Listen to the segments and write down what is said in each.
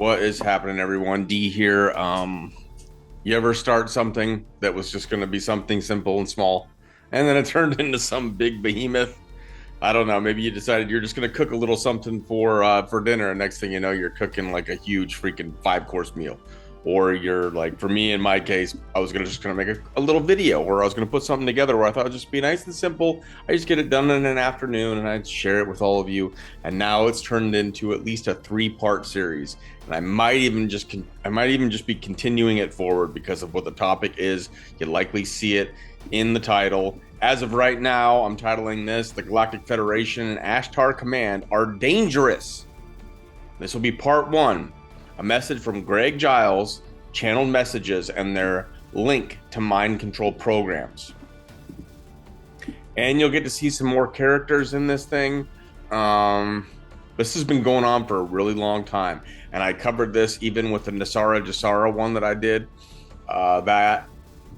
What is happening, everyone? D here. You ever start something that was just going to be something simple and small, and then it turned into some big behemoth? I don't know. Maybe you decided you're just going to cook a little something for dinner, and next thing you know, you're cooking like a huge freaking 5 course meal. Or you're like, for me, in my case, I was just gonna make a little video where I was gonna put something together where I thought it'd just be nice and simple. I just get it done in an afternoon and I'd share it with all of you. And now it's turned into at least a 3-part series. And I might even just be continuing it forward because of what the topic is. You'll likely see it in the title. As of right now, I'm titling this "The Galactic Federation and Ashtar Command Are Dangerous." This will be part 1. A message from Greg Giles, channeled messages, and their link to mind control programs. And you'll get to see some more characters in this thing. This has been going on for a really long time. And I covered this even with the Nasara Jasara one that I did. That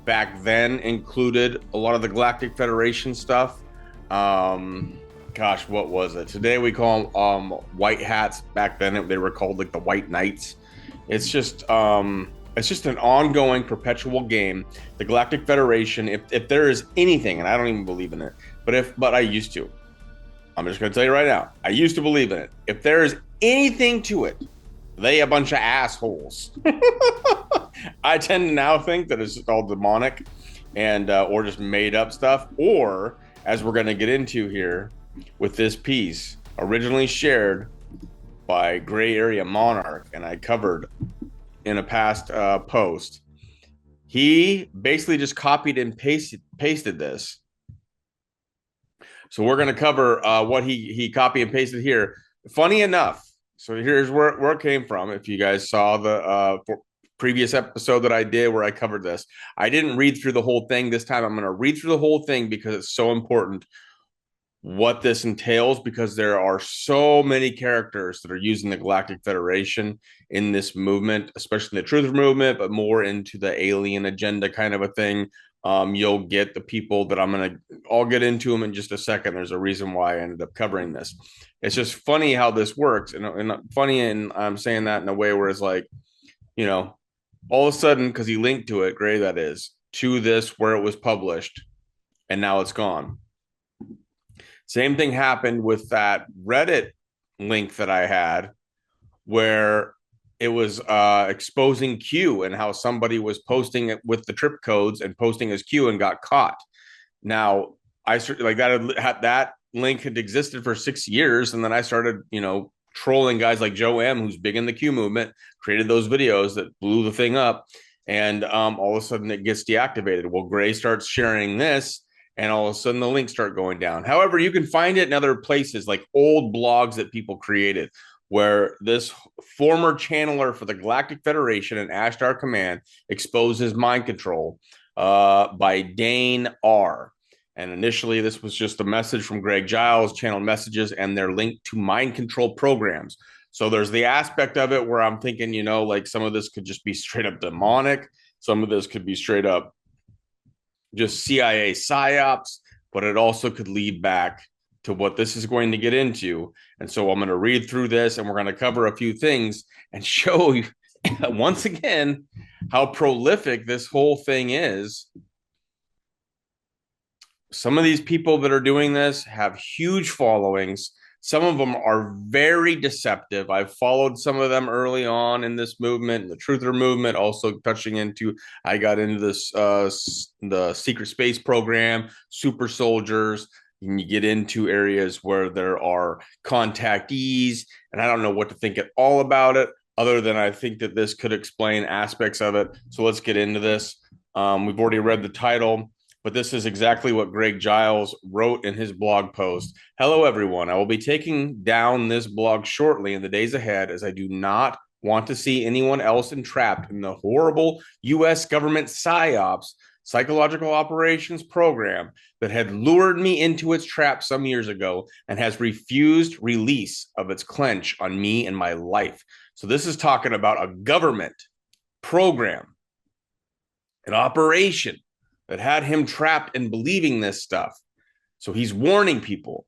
back then included a lot of the Galactic Federation stuff. Gosh, what was it? Today we call them white hats. Back then they were called like the White Knights. It's just an ongoing, perpetual game. The Galactic Federation, if there is anything, and I don't even believe in it, but I used to. I'm just going to tell you right now, I used to believe in it. If there is anything to it, they a bunch of assholes. I tend to now think that it's all demonic and or just made up stuff, or as we're going to get into here with this piece, originally shared by Gray Area Monarch, and I covered in a past post. He basically just copied and pasted this. So we're going to cover what he copied and pasted here. Funny enough, so here's where it came from. If you guys saw the previous episode that I did where I covered this, I didn't read through the whole thing this time. I'm going to read through the whole thing because it's so important what this entails, because there are so many characters that are using the Galactic Federation in this movement, especially the Truth movement, but more into the alien agenda kind of a thing. You'll get the people that I'll get into them in just a second. There's a reason why I ended up covering this. It's just funny how this works, and funny, and I'm saying that in a way where it's like, all of a sudden, because he linked to it, Gray, that is, to this where it was published, and now it's gone. Same thing happened with that Reddit link that I had where it was exposing Q and how somebody was posting it with the trip codes and posting as Q and got caught. Now, I like that link had existed for 6 years, and then I started, trolling guys like Joe M, who's big in the Q movement, created those videos that blew the thing up, and all of a sudden it gets deactivated. Well, Gray starts sharing this, and all of a sudden the links start going down. However, you can find it in other places, like old blogs that people created, where this former channeler for the Galactic Federation and Ashtar Command exposes mind control by Dane R. And initially, this was just a message from Greg Giles, channeled messages, and their link to mind control programs. So there's the aspect of it where I'm thinking, like some of this could just be straight up demonic. Some of this could be straight up just CIA psyops, but it also could lead back to what this is going to get into. And so I'm going to read through this, and we're going to cover a few things and show you once again how prolific this whole thing is. Some of these people that are doing this have huge followings. Some of them are very deceptive. I've followed some of them early on in this movement, the Truther movement, also touching into, I got into this, the secret space program, super soldiers, and you get into areas where there are contactees, and I don't know what to think at all about it, other than I think that this could explain aspects of it. So let's get into this. We've already read the title, but this is exactly what Greg Giles wrote in his blog post. Hello, everyone. I will be taking down this blog shortly in the days ahead, as I do not want to see anyone else entrapped in the horrible U.S. government psyops, psychological operations program that had lured me into its trap some years ago and has refused release of its clench on me and my life. So this is talking about a government program, an operation that had him trapped in believing this stuff. So he's warning people.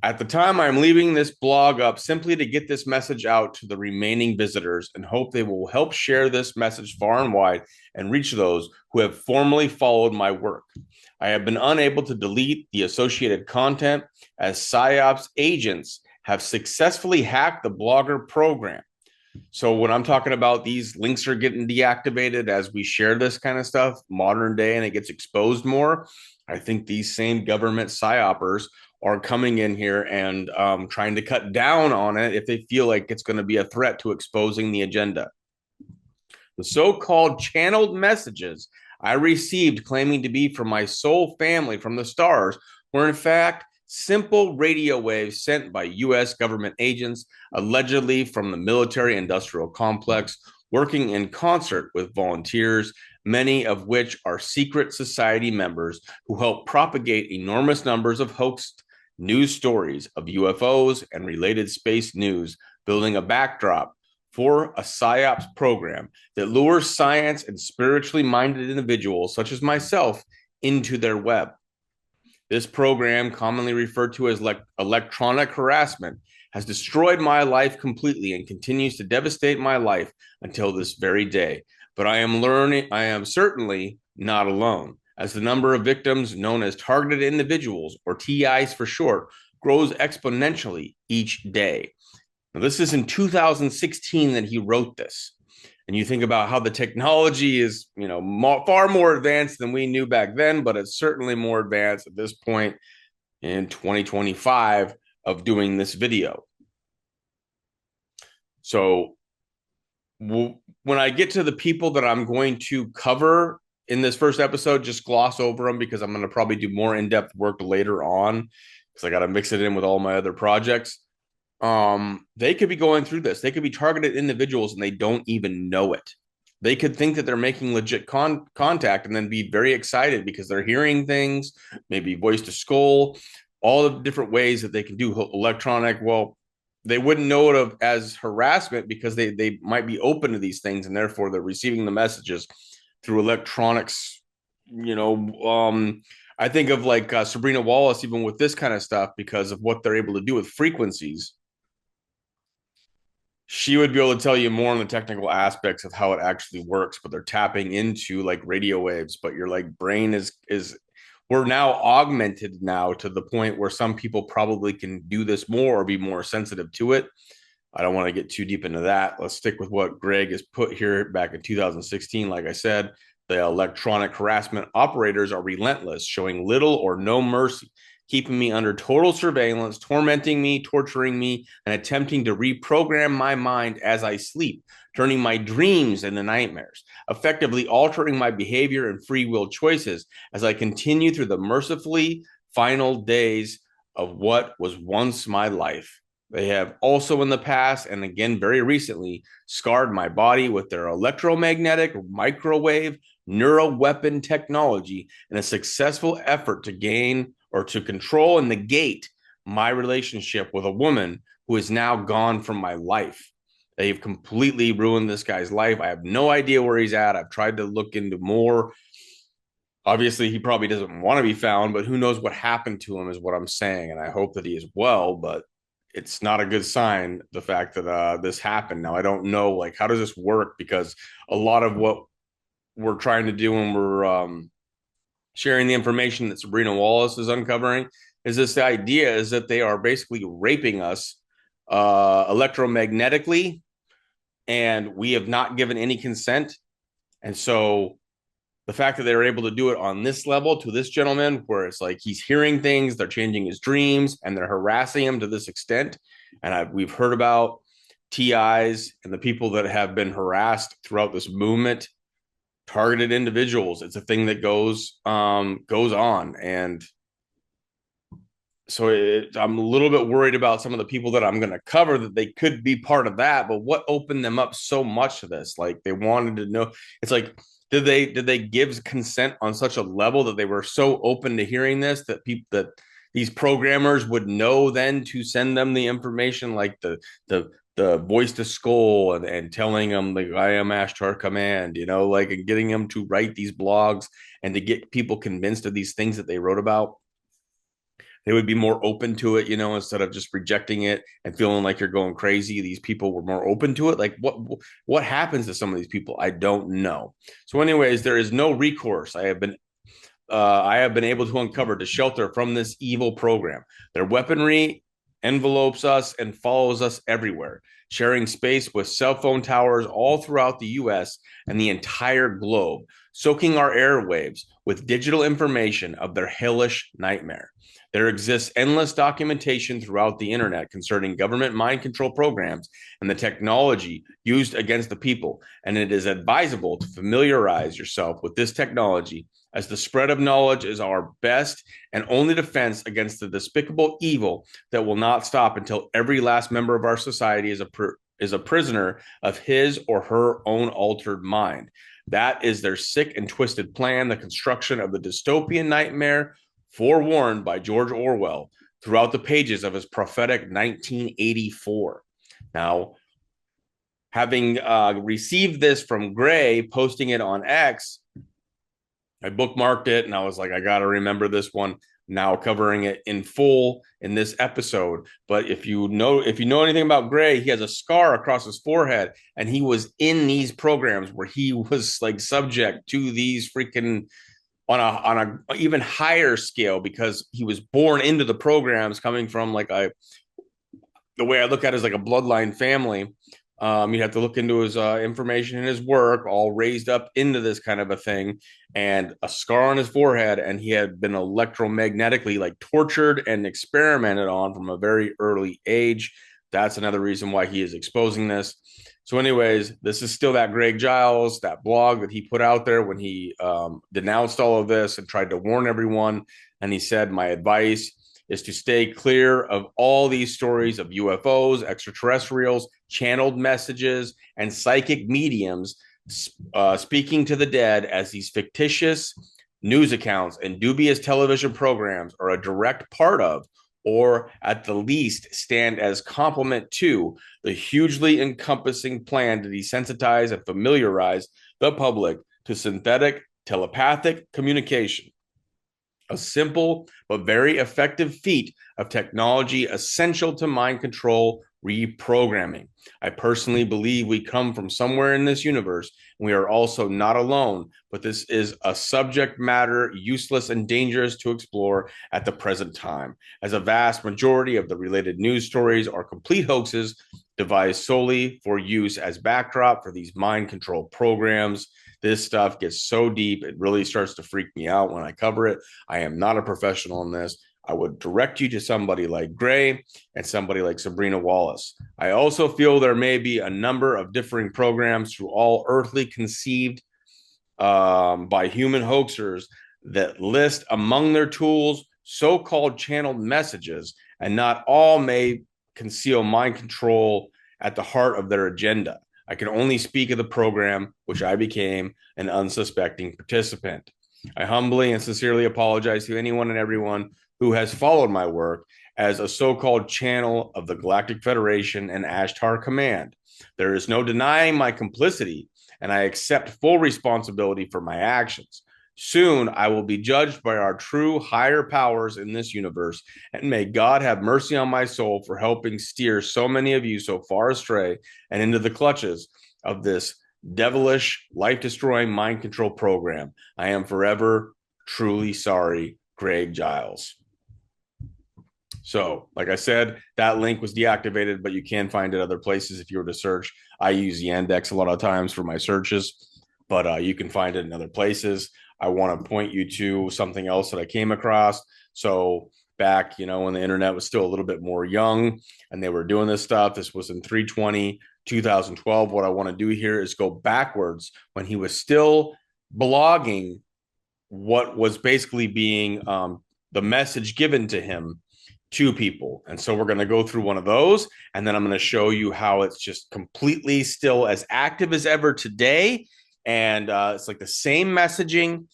At the time, I'm leaving this blog up simply to get this message out to the remaining visitors and hope they will help share this message far and wide and reach those who have formerly followed my work. I have been unable to delete the associated content as psyops agents have successfully hacked the blogger program. So when I'm talking about these links are getting deactivated as we share this kind of stuff, modern day, and it gets exposed more, I think these same government psyopers are coming in here and trying to cut down on it if they feel like it's going to be a threat to exposing the agenda. The so-called channeled messages I received claiming to be from my soul family from the stars were in fact simple radio waves sent by U.S. government agents, allegedly from the military industrial complex, working in concert with volunteers, many of which are secret society members who help propagate enormous numbers of hoaxed news stories of UFOs and related space news, building a backdrop for a psyops program that lures science and spiritually minded individuals such as myself into their web. This program, commonly referred to as electronic harassment, has destroyed my life completely and continues to devastate my life until this very day. But I am certainly not alone, as the number of victims known as targeted individuals, or TIs for short, grows exponentially each day. Now, this is in 2016 that he wrote this. And you think about how the technology is, far more advanced than we knew back then, but it's certainly more advanced at this point in 2025 of doing this video. So when I get to the people that I'm going to cover in this first episode, just gloss over them because I'm going to probably do more in-depth work later on because I got to mix it in with all my other projects. They could be going through this. They could be targeted individuals and they don't even know it. They could think that they're making legit contact and then be very excited because they're hearing things, maybe voice to skull, all the different ways that they can do electronic. Well, they wouldn't know it as harassment because they might be open to these things and therefore they're receiving the messages through electronics. I think of like Sabrina Wallace, even with this kind of stuff, because of what they're able to do with frequencies. She would be able to tell you more on the technical aspects of how it actually works, but they're tapping into like radio waves. But your like brain is we're now augmented now to the point where some people probably can do this more or be more sensitive to it. I don't want to get too deep into that. Let's stick with what Greg has put here back in 2016. Like I said, the electronic harassment operators are relentless, showing little or no mercy, keeping me under total surveillance, tormenting me, torturing me, and attempting to reprogram my mind as I sleep, turning my dreams into nightmares, effectively altering my behavior and free will choices as I continue through the mercifully final days of what was once my life. They have also in the past, and again very recently, scarred my body with their electromagnetic, microwave, neuroweapon technology in a successful effort to gain or to control and negate my relationship with a woman who is now gone from my life. They've completely ruined this guy's life. I have no idea where he's at. I've tried to look into more. Obviously, he probably doesn't want to be found, but who knows what happened to him is what I'm saying. And I hope that he is well, but it's not a good sign, the fact that this happened. Now, I don't know, like, how does this work? Because a lot of what we're trying to do when we're sharing the information that Sabrina Wallace is uncovering is this idea is that they are basically raping us electromagnetically, and we have not given any consent. And so the fact that they were able to do it on this level to this gentleman, where it's like he's hearing things, they're changing his dreams, and they're harassing him to this extent. And we've heard about TIs and the people that have been harassed throughout this movement, targeted individuals. It's a thing that goes on, and so I'm a little bit worried about some of the people that I'm going to cover, that they could be part of that. But what opened them up so much to this? Like, they wanted to know. It's like, did they give consent on such a level that they were so open to hearing this that these programmers would know then to send them the information, like the voice to skull and telling them, like, I am Ashtar Command, like, and getting them to write these blogs and to get people convinced of these things that they wrote about. they would be more open to it, instead of just rejecting it and feeling like you're going crazy. These people were more open to it. Like what happens to some of these people? I don't know. So, anyways, there is no recourse. I have been able to uncover to shelter from this evil program. Their weaponry envelopes us and follows us everywhere, sharing space with cell phone towers all throughout the US and the entire globe, soaking our airwaves with digital information of their hellish nightmare. There exists endless documentation throughout the internet concerning government mind control programs and the technology used against the people, and it is advisable to familiarize yourself with this technology, as the spread of knowledge is our best and only defense against the despicable evil that will not stop until every last member of our society is a prisoner of his or her own altered mind. That is their sick and twisted plan, the construction of the dystopian nightmare forewarned by George Orwell throughout the pages of his prophetic 1984. Now, having received this from Gray, posting it on X, I bookmarked it and I was like, I got to remember this one. Now covering it in full in this episode. But if you know anything about Gray, he has a scar across his forehead, and he was in these programs where he was like subject to these freaking on a even higher scale, because he was born into the programs, coming from like the way I look at it is like a bloodline family. You'd have to look into his information and his work, all raised up into this kind of a thing, and a scar on his forehead, and he had been electromagnetically like tortured and experimented on from a very early age. That's another reason why he is exposing this. So, anyways, this is still that Greg Giles, that blog that he put out there when he denounced all of this and tried to warn everyone. And he said, my advice is to stay clear of all these stories of UFOs, extraterrestrials, channeled messages, and psychic mediums speaking to the dead, as these fictitious news accounts and dubious television programs are a direct part of, or at the least stand as complement to, the hugely encompassing plan to desensitize and familiarize the public to synthetic telepathic communication, a simple but very effective feat of technology essential to mind control reprogramming. I personally believe we come from somewhere in this universe, and we are also not alone, but this is a subject matter useless and dangerous to explore at the present time, as a vast majority of the related news stories are complete hoaxes devised solely for use as backdrop for these mind control programs. This stuff gets so deep, it really starts to freak me out when I cover it. I am not a professional in this. I would direct you to somebody like Gray and somebody like Sabrina Wallace. I also feel there may be a number of differing programs through all earthly conceived by human hoaxers that list among their tools so-called channeled messages, and not all may conceal mind control at the heart of their agenda. I can only speak of the program, which I became an unsuspecting participant. I humbly and sincerely apologize to anyone and everyone who has followed my work as a so-called channel of the Galactic Federation and Ashtar Command. There is no denying my complicity, and I accept full responsibility for my actions. Soon I will be judged by our true higher powers in this universe, and may God have mercy on my soul for helping steer so many of you so far astray and into the clutches of this devilish, life-destroying mind control program. I am forever truly sorry, Greg Giles. So, like I said, that link was deactivated, but you can find it other places if you were to search. I use the index a lot of times for my searches, but you can find it in other places. I want to point you to something else that I came across. So back, when the internet was still a little bit more young and they were doing this stuff, this was in 3/20/2012. What I want to do here is go backwards when he was still blogging what was basically being the message given to him to people. And so we're going to go through one of those, and then I'm going to show you how it's just completely still as active as ever today. And it's like the same messaging.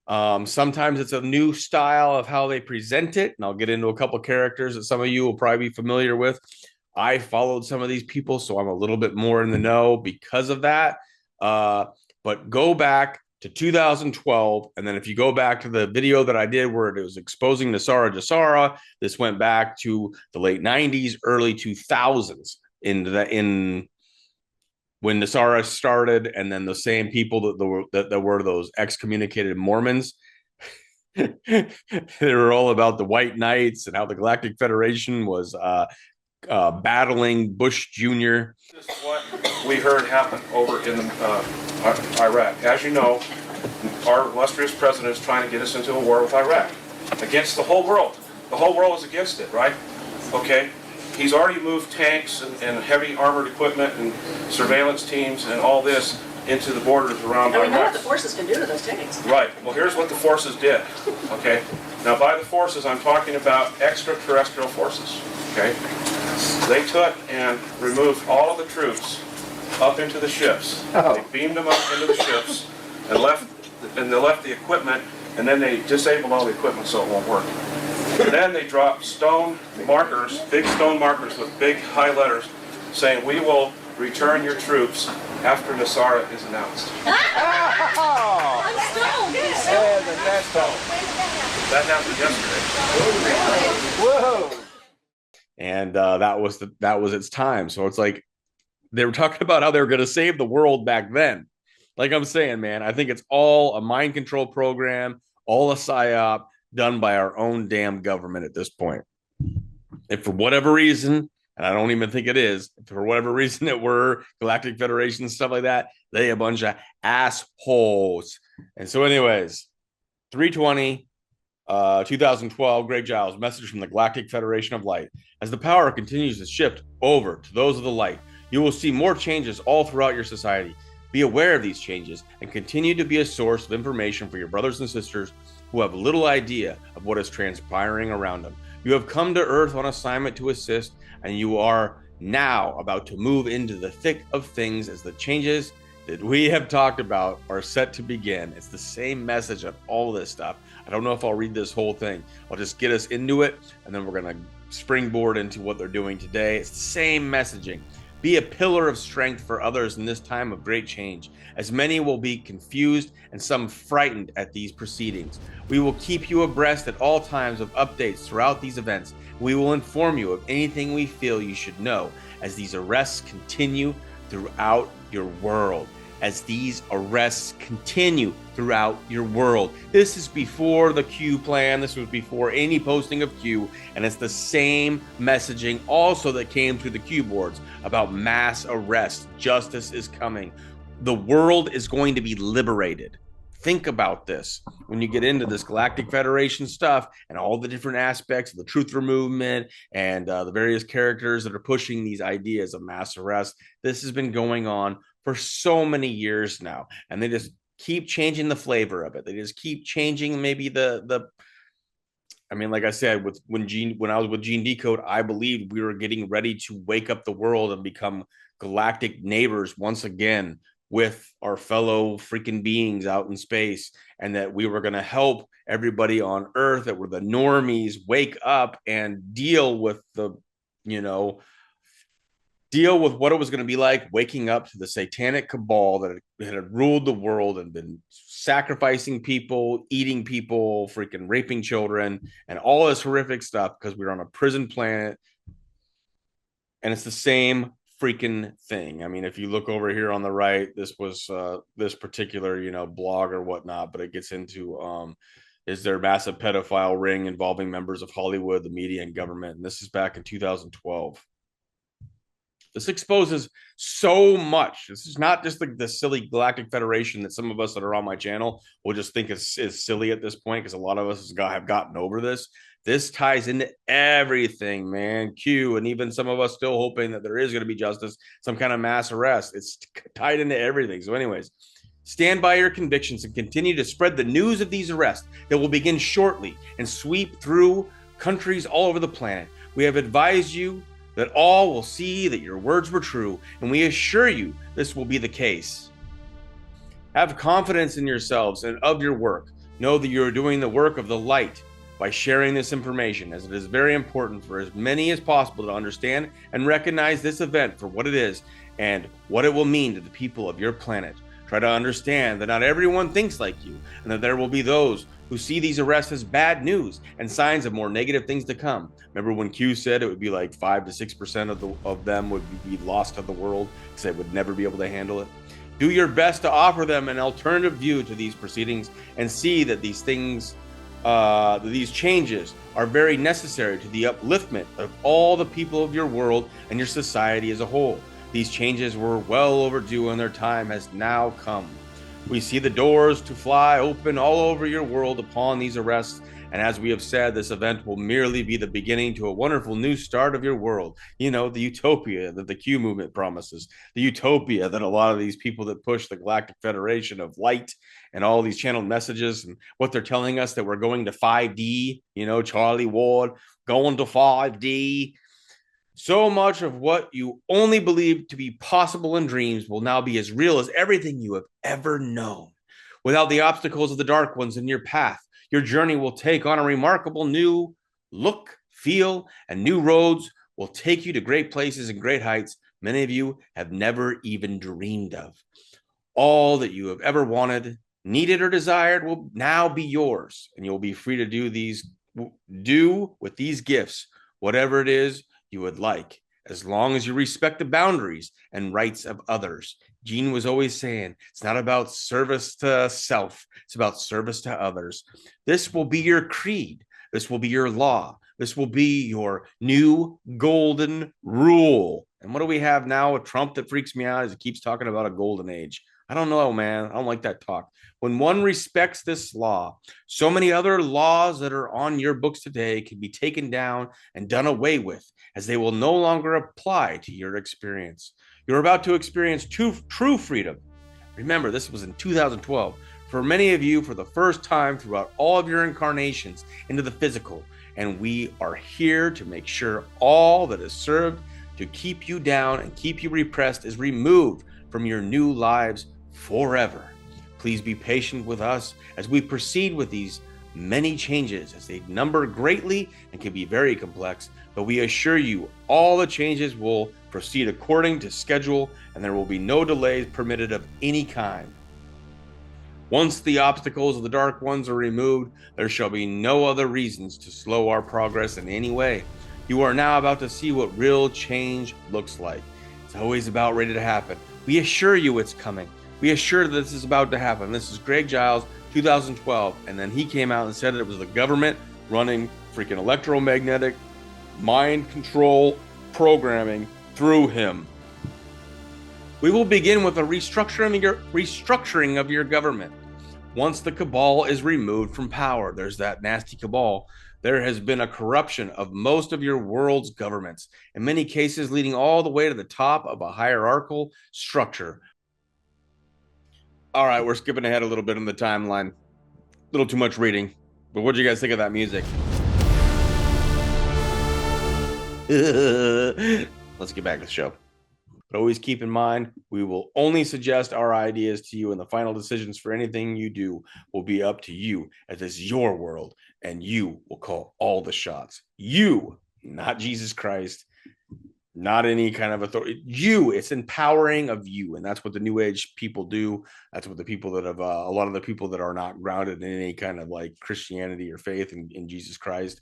Sometimes it's a new style of how they present it, and I'll get into a couple characters that some of you will probably be familiar with. I followed some of these people, so I'm a little bit more in the know because of that. But go back, to 2012. And then if you go back to the video that I did where it was exposing Nasara Jasara, this went back to the late 90s, early 2000s in when Nasara started, and then the same people that were those excommunicated Mormons. They were all about the White Knights and how the Galactic Federation was battling Bush Jr. This is what we heard happen over in Iraq. As you know, our illustrious president is trying to get us into a war with Iraq against the whole world. The whole world is against it, right? Okay. He's already moved tanks and heavy armored equipment and surveillance teams and all this into the borders around Iraq. And we know what the forces can do to those tanks. Right. Well, here's what the forces did. Okay. Now, by the forces, I'm talking about extraterrestrial forces. Okay. They took and removed all of the troops up into the ships. Oh. They beamed them up into the ships and they left the equipment, and then they disabled all the equipment so it won't work. And then they dropped stone markers, big stone markers with big high letters, saying, "We will return your troops after Nasara is announced." I'm stoned. That happened yesterday. Whoa! And that was its time. So it's like they were talking about how they were going to save the world back then. Like I'm saying, man, I think it's all a mind control program, all a psyop done by our own damn government at this point. If for whatever reason, and I don't even think it is, for whatever reason it were Galactic Federation and stuff like that, they a bunch of assholes. And so anyways, 320, 2012, Greg Giles, message from the Galactic Federation of Light. As the power continues to shift over to those of the light, you will see more changes all throughout your society. Be aware of these changes and continue to be a source of information for your brothers and sisters who have little idea of what is transpiring around them. You have come to Earth on assignment to assist, and you are now about to move into the thick of things as the changes that we have talked about are set to begin. It's the same message of all this stuff. I don't know if I'll read this whole thing. I'll just get us into it, and then we're going to springboard into what they're doing today. It's the same messaging. Be a pillar of strength for others in this time of great change, as many will be confused and some frightened at these proceedings. We will keep you abreast at all times of updates throughout these events. We will inform you of anything we feel you should know as these arrests continue throughout your world. As these arrests continue throughout your world. This is before the Q plan. This was before any posting of Q. And it's the same messaging also that came through the Q boards about mass arrest. Justice is coming. The world is going to be liberated. Think about this when you get into this Galactic Federation stuff and all the different aspects of the Truther movement and the various characters that are pushing these ideas of mass arrest. This has been going on for so many years now, and they just keep changing the flavor of it. They just keep changing maybe I mean, like I said, when I was with Gene Decode, I believed we were getting ready to wake up the world and become galactic neighbors once again with our fellow freaking beings out in space, and that we were going to help everybody on Earth that were the normies wake up and deal with what it was going to be like waking up to the satanic cabal that had ruled the world and been sacrificing people, eating people, freaking raping children, and all this horrific stuff because we were on a prison planet. And it's the same freaking thing. I mean, if you look over here on the right, this was this particular, blog or whatnot, but it gets into is there a massive pedophile ring involving members of Hollywood, the media, and government? And this is back in 2012. This exposes so much. This is not just like the silly Galactic Federation that some of us that are on my channel will just think is silly at this point, because a lot of us have gotten over this. This ties into everything, man. Q, and even some of us still hoping that there is going to be justice, some kind of mass arrest. It's tied into everything. So anyways, stand by your convictions and continue to spread the news of these arrests that will begin shortly and sweep through countries all over the planet. We have advised you that all will see that your words were true, and we assure you this will be the case. Have confidence in yourselves and of your work. Know that you are doing the work of the light by sharing this information, as it is very important for as many as possible to understand and recognize this event for what it is and what it will mean to the people of your planet. Try to understand that not everyone thinks like you, and that there will be those who see these arrests as bad news and signs of more negative things to come. Remember when Q said it would be like 5 to 6% of them would be lost to the world because they would never be able to handle it? Do your best to offer them an alternative view to these proceedings and see that these things, these changes are very necessary to the upliftment of all the people of your world and your society as a whole. These changes were well overdue and their time has now come. We see the doors to fly open all over your world upon these arrests, and as we have said, this event will merely be the beginning to a wonderful new start of your world. You know, the utopia that the Q movement promises, the utopia that a lot of these people that push the Galactic Federation of Light and all these channeled messages and what they're telling us that we're going to 5D, you know, Charlie Ward, going to 5D. So much of what you only believed to be possible in dreams will now be as real as everything you have ever known. Without the obstacles of the dark ones in your path, your journey will take on a remarkable new look, feel, and new roads will take you to great places and great heights many of you have never even dreamed of. All that you have ever wanted, needed, or desired will now be yours, and you'll be free to do with these gifts whatever it is you would like, as long as you respect the boundaries and rights of others. Gene was always saying, it's not about service to self, it's about service to others. This will be your creed. This will be your law. This will be your new golden rule. And what do we have now? A Trump that freaks me out is he keeps talking about a golden age. I don't know, man. I don't like that talk. When one respects this law, so many other laws that are on your books today can be taken down and done away with, as they will no longer apply to your experience. You're about to experience true freedom. Remember, this was in 2012. For many of you, for the first time throughout all of your incarnations into the physical, and we are here to make sure all that is served to keep you down and keep you repressed is removed from your new lives forever. Please be patient with us as we proceed with these many changes, as they number greatly and can be very complex, but we assure you all the changes will proceed according to schedule and there will be no delays permitted of any kind. Once the obstacles of the dark ones are removed, there shall be no other reasons to slow our progress in any way. You are now about to see what real change looks like. It's always about ready to happen. We assure you it's coming. We assure that this is about to happen. This is Greg Giles, 2012, and then he came out and said it was the government running freaking electromagnetic mind control programming through him. We will begin with a restructuring of your government. Once the cabal is removed from power, there's that nasty cabal, there has been a corruption of most of your world's governments, in many cases leading all the way to the top of a hierarchical structure. All right, we're skipping ahead a little bit in the timeline. A little too much reading. But what do you guys think of that music? Let's get back to the show. But always keep in mind, we will only suggest our ideas to you, and the final decisions for anything you do will be up to you, as it's your world, and you will call all the shots. You, not Jesus Christ, not any kind of authority. You, it's empowering of you, and that's what the New Age people do. That's what the people that have, a lot of the people that are not grounded in any kind of like Christianity or faith in Jesus Christ,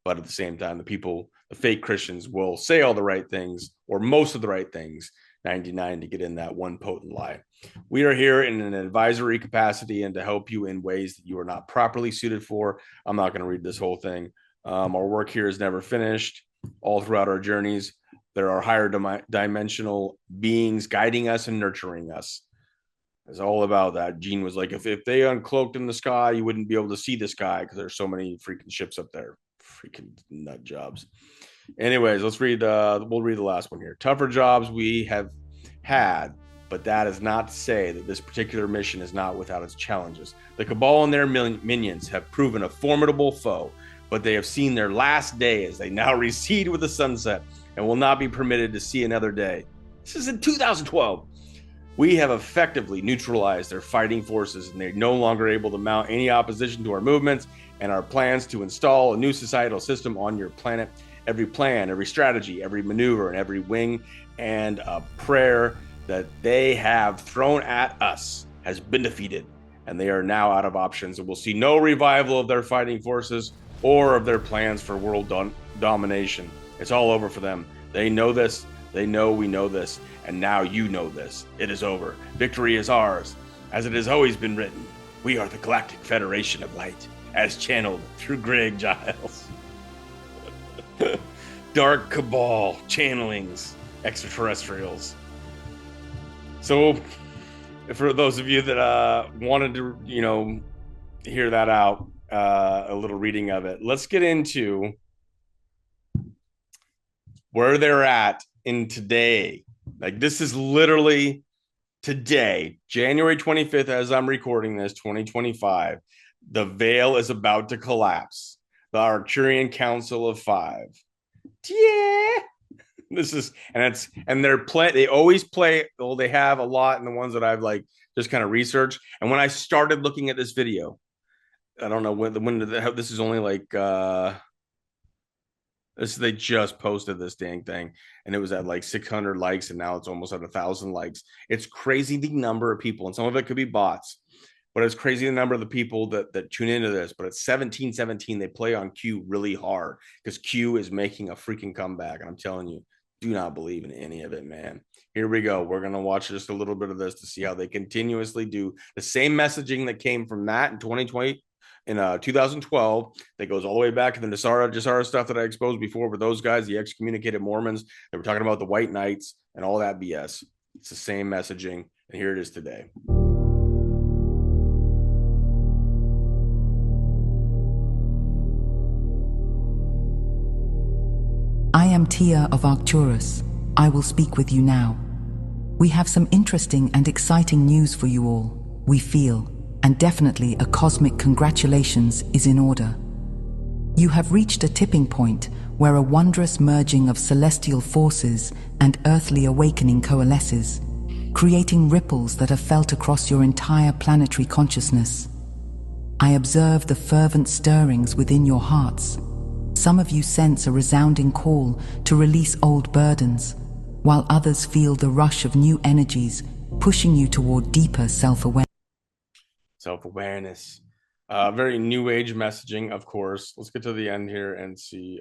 but at the same time, the fake Christians will say all the right things, or most of the right things, 99 to get in that one potent lie. We are here in an advisory capacity and to help you in ways that you are not properly suited for. I'm not going to read this whole thing. Our work here is never finished. All throughout our journeys, there are higher dimensional beings guiding us and nurturing us. It's all about that. Gene was like, if they uncloaked in the sky, you wouldn't be able to see the sky because there's so many freaking ships up there. Freaking nut jobs. Anyways, we'll read the last one here. Tougher jobs we have had, but that is not to say that this particular mission is not without its challenges. The cabal and their minions have proven a formidable foe, but they have seen their last day as they now recede with the sunset and will not be permitted to see another day. This is in 2012. We have effectively neutralized their fighting forces, and they're no longer able to mount any opposition to our movements and our plans to install a new societal system on your planet. Every plan, every strategy, every maneuver, and every wing and a prayer that they have thrown at us has been defeated, and they are now out of options and will see no revival of their fighting forces or of their plans for world domination. It's all over for them. They know this. They know we know this. And now you know this. It is over. Victory is ours. As it has always been written, we are the Galactic Federation of Light, as channeled through Greg Giles. Dark cabal, channelings, extraterrestrials. So, for those of you that wanted to, hear that out, a little reading of it, let's get into where they're at in today. Like, this is literally today, January 25th, as I'm recording this, 2025. The veil is about to collapse. The Arcturian Council of Five. Yeah. This is, and they always play, well, they have a lot in the ones that I've just kind of researched. And when I started looking at this video, I don't know this is only they just posted this dang thing, and it was at 600 likes, and now it's almost at 1,000 likes. It's crazy the number of people, and some of it could be bots, but it's crazy the number of the people that tune into this. But it's 1717. They play on Q really hard because Q is making a freaking comeback, and I'm telling you, do not believe in any of it, man. Here we go. We're going to watch just a little bit of this to see how they continuously do the same messaging that came from that in 2020. In 2012, that goes all the way back to the Jasara stuff that I exposed before with those guys, the excommunicated Mormons. They were talking about the White Knights and all that BS. It's the same messaging, and here it is today. I am Tia of Arcturus. I will speak with you now. We have some interesting and exciting news for you all. We feel, and definitely a cosmic congratulations is in order. You have reached a tipping point where a wondrous merging of celestial forces and earthly awakening coalesces, creating ripples that are felt across your entire planetary consciousness. I observe the fervent stirrings within your hearts. Some of you sense a resounding call to release old burdens, while others feel the rush of new energies pushing you toward deeper self-awareness. Self-awareness. Very new age messaging, of course. Let's get to the end here and see.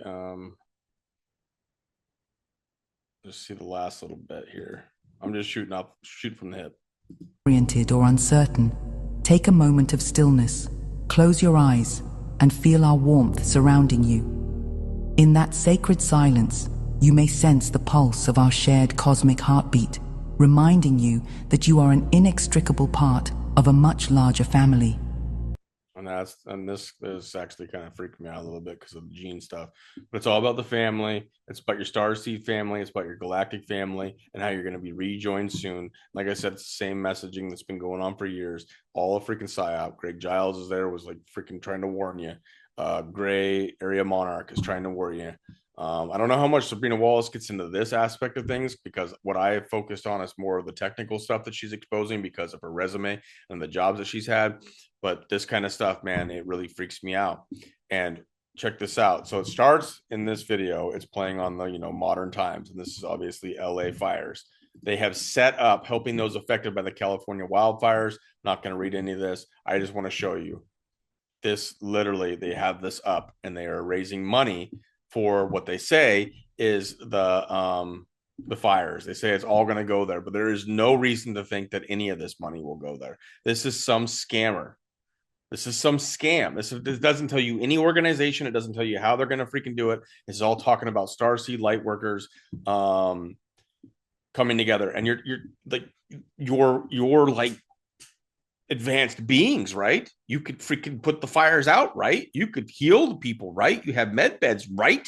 Just see the last little bit here. I'm just shoot from the hip. Oriented or uncertain, take a moment of stillness, close your eyes, and feel our warmth surrounding you. In that sacred silence, you may sense the pulse of our shared cosmic heartbeat, reminding you that you are an inextricable part of a much larger family. And this is actually kind of freaking me out a little bit because of the gene stuff. But it's all about the family. It's about your starseed family. It's about your galactic family and how you're going to be rejoined soon. Like I said, it's the same messaging that's been going on for years. All a freaking psyop. Greg Giles is there, was freaking trying to warn you. Gray Area Monarch is trying to warn you. I don't know how much Sabrina Wallace gets into this aspect of things, because what I focused on is more of the technical stuff that she's exposing because of her resume and the jobs that she's had. But this kind of stuff, man, it really freaks me out. And check this out. So it starts in this video. It's playing on the, modern times. And this is obviously LA fires. They have set up helping those affected by the California wildfires. Not going to read any of this. I just want to show you this. Literally, they have this up and they are raising money for what they say is the fires. They say it's all going to go there, but there is no reason to think that any of this money will go there. This is some scammer. This is some scam. This doesn't tell you any organization. It doesn't tell you how they're going to freaking do it. This is all talking about starseed light workers coming together, and you're like advanced beings, right? You could freaking put the fires out, right? You could heal the people, right? You have med beds, right?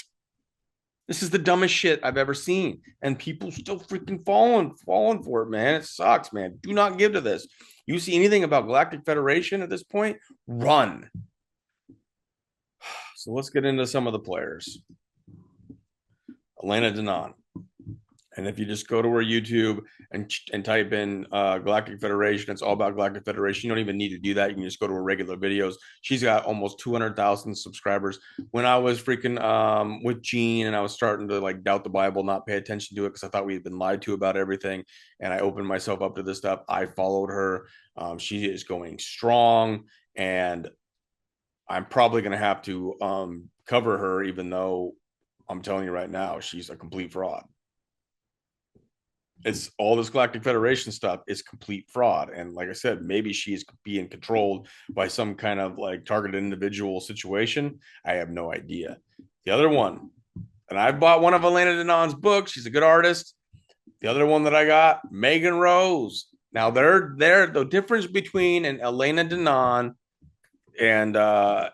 This is the dumbest shit I've ever seen, and people still freaking falling for it, man. It sucks, man. Do not give to this. You see anything about Galactic Federation at this point, run. So let's get into some of the players. Elena Denon. And if you just go to her YouTube and type in Galactic Federation, it's all about Galactic Federation. You don't even need to do that. You can just go to her regular videos. She's got almost 200,000 subscribers. When I was freaking with Gene and I was starting to doubt the Bible, not pay attention to it because I thought we had been lied to about everything, and I opened myself up to this stuff, I followed her. She is going strong, and I'm probably going to have to cover her, even though I'm telling you right now, she's a complete fraud. It's all this Galactic Federation stuff is complete fraud. And like I said, maybe she's being controlled by some kind of like targeted individual situation. I have no idea. The other one, and I bought one of Elena Danon's books. She's a good artist. The other one that I got, Megan Rose. Now they're the difference between an Elena Danon and a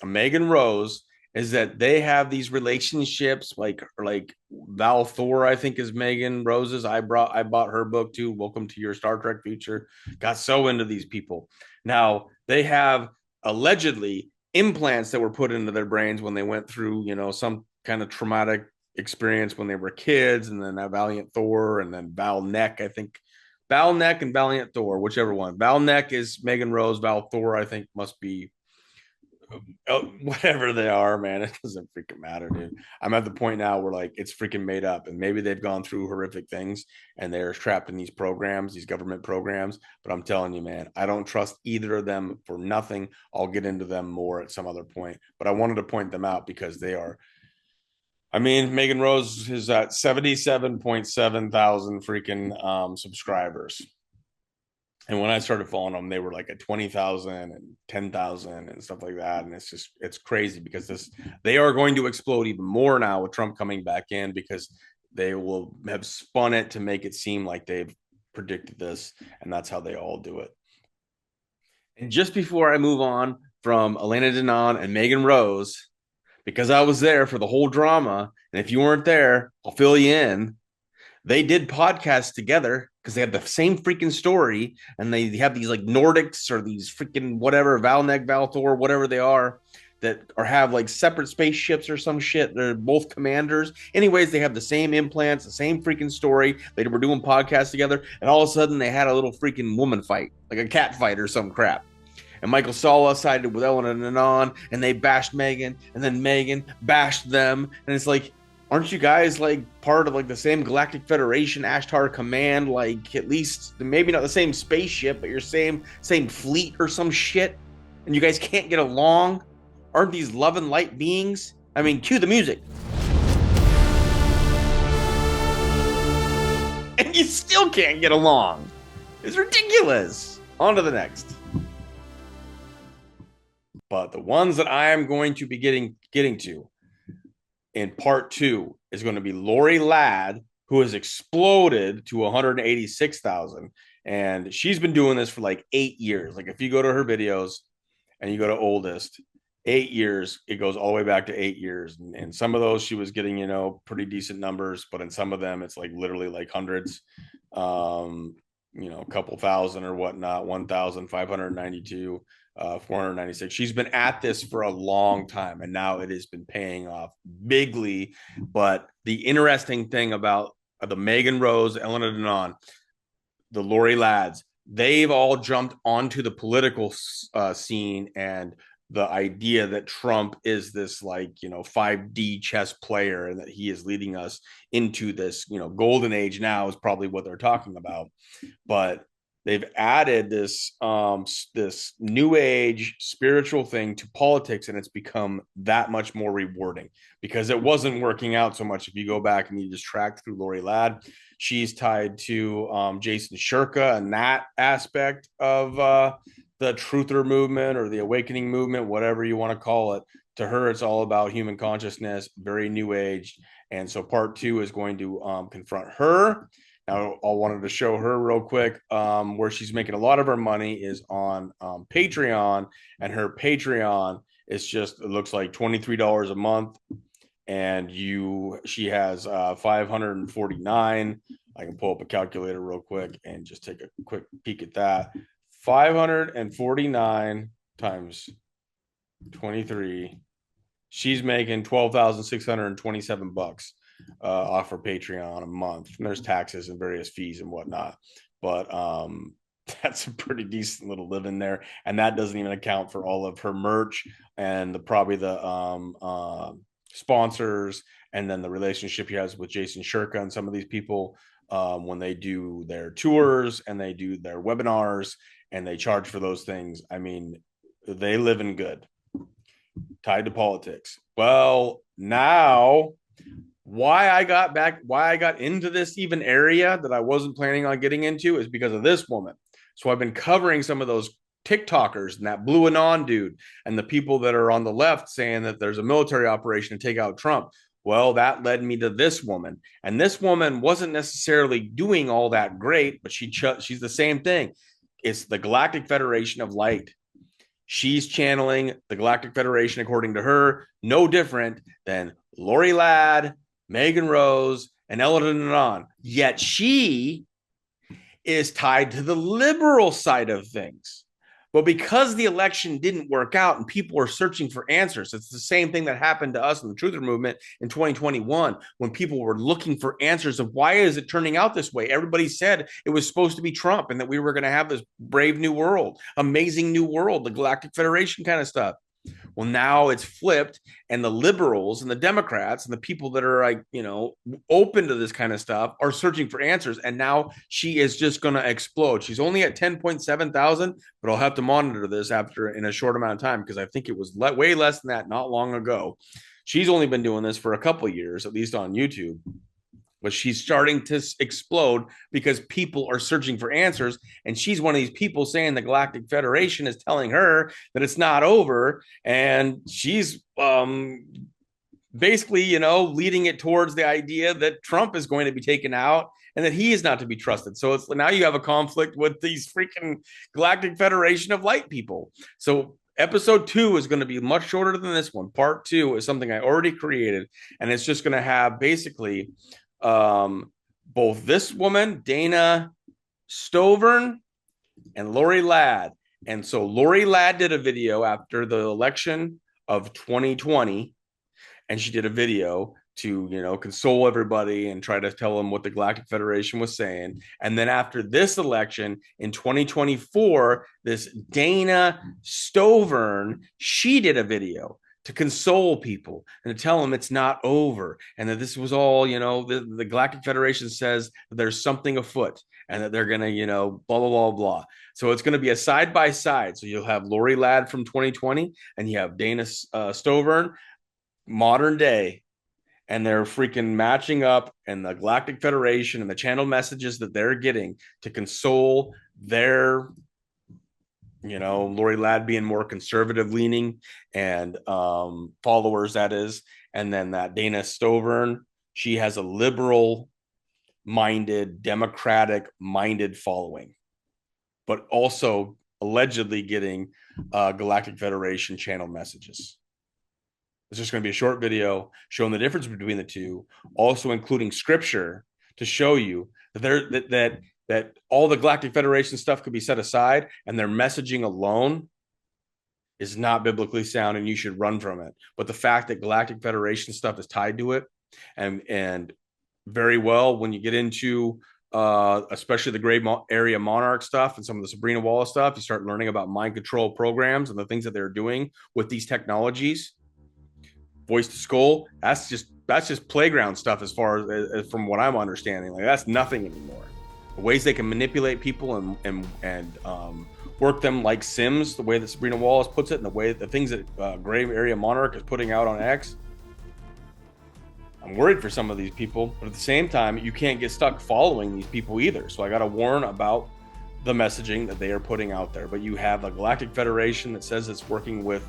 Megan Rose is that they have these relationships like Val Thor, I think, is Megan Rose's. I bought her book too. Welcome to Your Star Trek Future. Got so into these people. Now they have allegedly implants that were put into their brains when they went through, some kind of traumatic experience when they were kids, and then that Valiant Thor, and then Val Neck, I think. Val Neck and Valiant Thor, whichever one. Val Neck is Megan Rose. Val Thor, I think, must be whatever they are, man. It doesn't freaking matter, dude. I'm at the point now where like it's freaking made up, and maybe they've gone through horrific things and they're trapped in these programs, these government programs. But I'm telling you, man, I don't trust either of them for nothing. I'll get into them more at some other point, but I wanted to point them out because they are. I mean, Megan Rose is at 77.7 thousand freaking subscribers. And when I started following them, they were like at 20,000 and 10,000 and stuff like that. And it's crazy because they are going to explode even more now with Trump coming back in, because they will have spun it to make it seem like they've predicted this. And that's how they all do it. And just before I move on from Elena Danon and Megan Rose, because I was there for the whole drama, and if you weren't there, I'll fill you in. They did podcasts together because they have the same freaking story, and they have these like Nordics or these freaking whatever, Valnek, Valthor, whatever they are, that have like separate spaceships or some shit. They're both commanders. Anyways, they have the same implants, the same freaking story. They were doing podcasts together, and all of a sudden they had a little freaking woman fight, like a cat fight or some crap. And Michael Sala sided with Ellen and Anon, and they bashed Megan, and then Megan bashed them. And it's like, aren't you guys like part of like the same Galactic Federation, Ashtar Command, like at least maybe not the same spaceship, but your same fleet or some shit? And you guys can't get along? Aren't these love and light beings? I mean, cue the music. And you still can't get along. It's ridiculous. On to the next. But the ones that I am going to be getting to in part 2 is going to be Lori Ladd, who has exploded to 186,000. And she's been doing this for like 8 years. Like if you go to her videos and you go to oldest, 8 years, it goes all the way back to 8 years. And some of those she was getting, pretty decent numbers, but in some of them it's like literally like hundreds, a couple thousand or whatnot, 1,592. 496. She's been at this for a long time, and now it has been paying off bigly. But the interesting thing about the Megan Rose, Elena Danon, the Lori Ladds, they've all jumped onto the political scene, and the idea that Trump is this 5D chess player and that he is leading us into this golden age now is probably what they're talking about. But they've added this new age spiritual thing to politics, and it's become that much more rewarding because it wasn't working out so much. If you go back and you just track through Lori Ladd, she's tied to Jason Shurka and that aspect of the truther movement or the awakening movement, whatever you want to call it. To her, it's all about human consciousness, very new age. And so part 2 is going to confront her. Now, I wanted to show her real quick where she's making a lot of her money is on Patreon, and her Patreon is just, it looks like $23 a month, and she has 549. I can pull up a calculator real quick and just take a quick peek at that. 549 times 23. She's making $12,627 off her Patreon a month. And there's taxes and various fees and whatnot, but that's a pretty decent little living there, and that doesn't even account for all of her merch and probably the sponsors, and then the relationship he has with Jason Shurka and some of these people. when they do their tours and they do their webinars and they charge for those things. I mean, they live in good, tied to politics. Well, now why I got into this even area that I wasn't planning on getting into is because of this woman. So I've been covering some of those TikTokers and that Blue Anon dude and the people that are on the left saying that there's a military operation to take out Trump. Well, that led me to this woman. And this woman wasn't necessarily doing all that great, but she's the same thing. It's the Galactic Federation of Light. She's channeling the Galactic Federation, according to her, no different than Lori Ladd, Megan Rose, and Elena Denon. Yet she is tied to the liberal side of things. But because the election didn't work out and people are searching for answers, it's the same thing that happened to us in the Truther movement in 2021 when people were looking for answers of why is it turning out this way? Everybody said it was supposed to be Trump and that we were going to have this brave new world, amazing new world, the Galactic Federation kind of stuff. Well, now it's flipped, and the liberals and the Democrats and the people that are like, open to this kind of stuff are searching for answers. And now she is just going to explode. She's only at 10.7 thousand, but I'll have to monitor this in a short amount of time because I think it was way less than that not long ago. She's only been doing this for a couple of years, at least on YouTube. But she's starting to explode because people are searching for answers. And she's one of these people saying the Galactic Federation is telling her that it's not over. And she's basically, leading it towards the idea that Trump is going to be taken out and that he is not to be trusted. So now you have a conflict with these freaking Galactic Federation of Light people. So episode 2 is going to be much shorter than this one. Part 2 is something I already created. And it's just going to have basically both this woman, Dana Stovern, and Lori Ladd. And so Lori Ladd did a video after the election of 2020, and she did a video to, console everybody and try to tell them what the Galactic Federation was saying. And then after this election in 2024, this Dana Stovern, she did a video to console people and to tell them it's not over and that this was all, the Galactic Federation says that there's something afoot and that they're going to, blah, blah, blah, blah. So it's going to be a side by side. So you'll have Lori Ladd from 2020 and you have Dana Stovern, modern day, and they're freaking matching up, and the Galactic Federation and the channel messages that they're getting to console their, Lori Ladd being more conservative leaning and followers, that is. And then that Dana Stovern, she has a liberal minded, democratic minded following, but also allegedly getting Galactic Federation channel messages. It's just going to be a short video showing the difference between the two, also including scripture to show you that that all the Galactic Federation stuff could be set aside and their messaging alone is not biblically sound and you should run from it. But the fact that Galactic Federation stuff is tied to it and very well when you get into especially the Gray Area Monarch stuff and some of the Sabrina Wallace stuff, you start learning about mind control programs and the things that they're doing with these technologies. Voice to skull, that's just playground stuff as far as from what I'm understanding. Like that's nothing anymore. The ways they can manipulate people and work them like Sims, the way that Sabrina Wallace puts it, and the things that Gray Area Monarch is putting out on X. I'm worried for some of these people, but at the same time, you can't get stuck following these people either. So I got to warn about the messaging that they are putting out there. But you have a Galactic Federation that says it's working with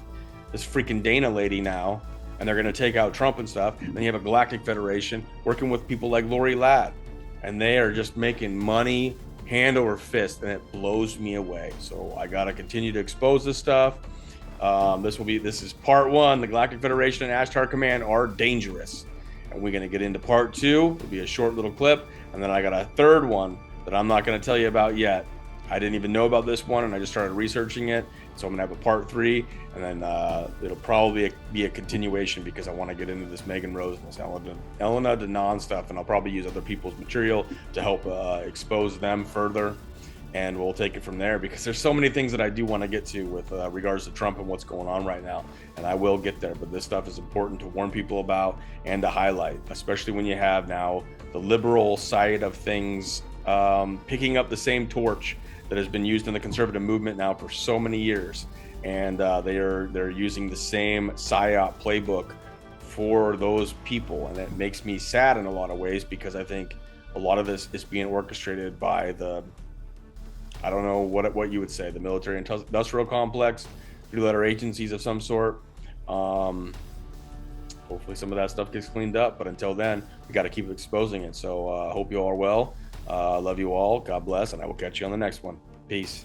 this freaking Dana lady now, and they're going to take out Trump and stuff. Then you have a Galactic Federation working with people like Lori Ladd, and they are just making money hand over fist, and it blows me away. So I got to continue to expose this stuff. This is part 1. The Galactic Federation and Ashtar Command are dangerous. And we're going to get into part 2. It'll be a short little clip. And then I got a third one that I'm not going to tell you about yet. I didn't even know about this one, and I just started researching it. So I'm going to have a part 3, and then it'll probably be a continuation because I want to get into this Megan Rose and this Elena Denon stuff, and I'll probably use other people's material to help expose them further. and we'll take it from there, because there's so many things that I do want to get to with regards to Trump and what's going on right now, and I will get there. But this stuff is important to warn people about and to highlight, especially when you have now the liberal side of things picking up the same torch that has been used in the conservative movement now for so many years, and they're using the same psyop playbook for those people, and it makes me sad in a lot of ways, because I think a lot of this is being orchestrated by the, I don't know what you would say, the military industrial complex, three-letter agencies of some sort. Hopefully some of that stuff gets cleaned up, but until then, we got to keep exposing it. So I hope you all are well. Love you all. God bless, and I will catch you on the next one. Peace.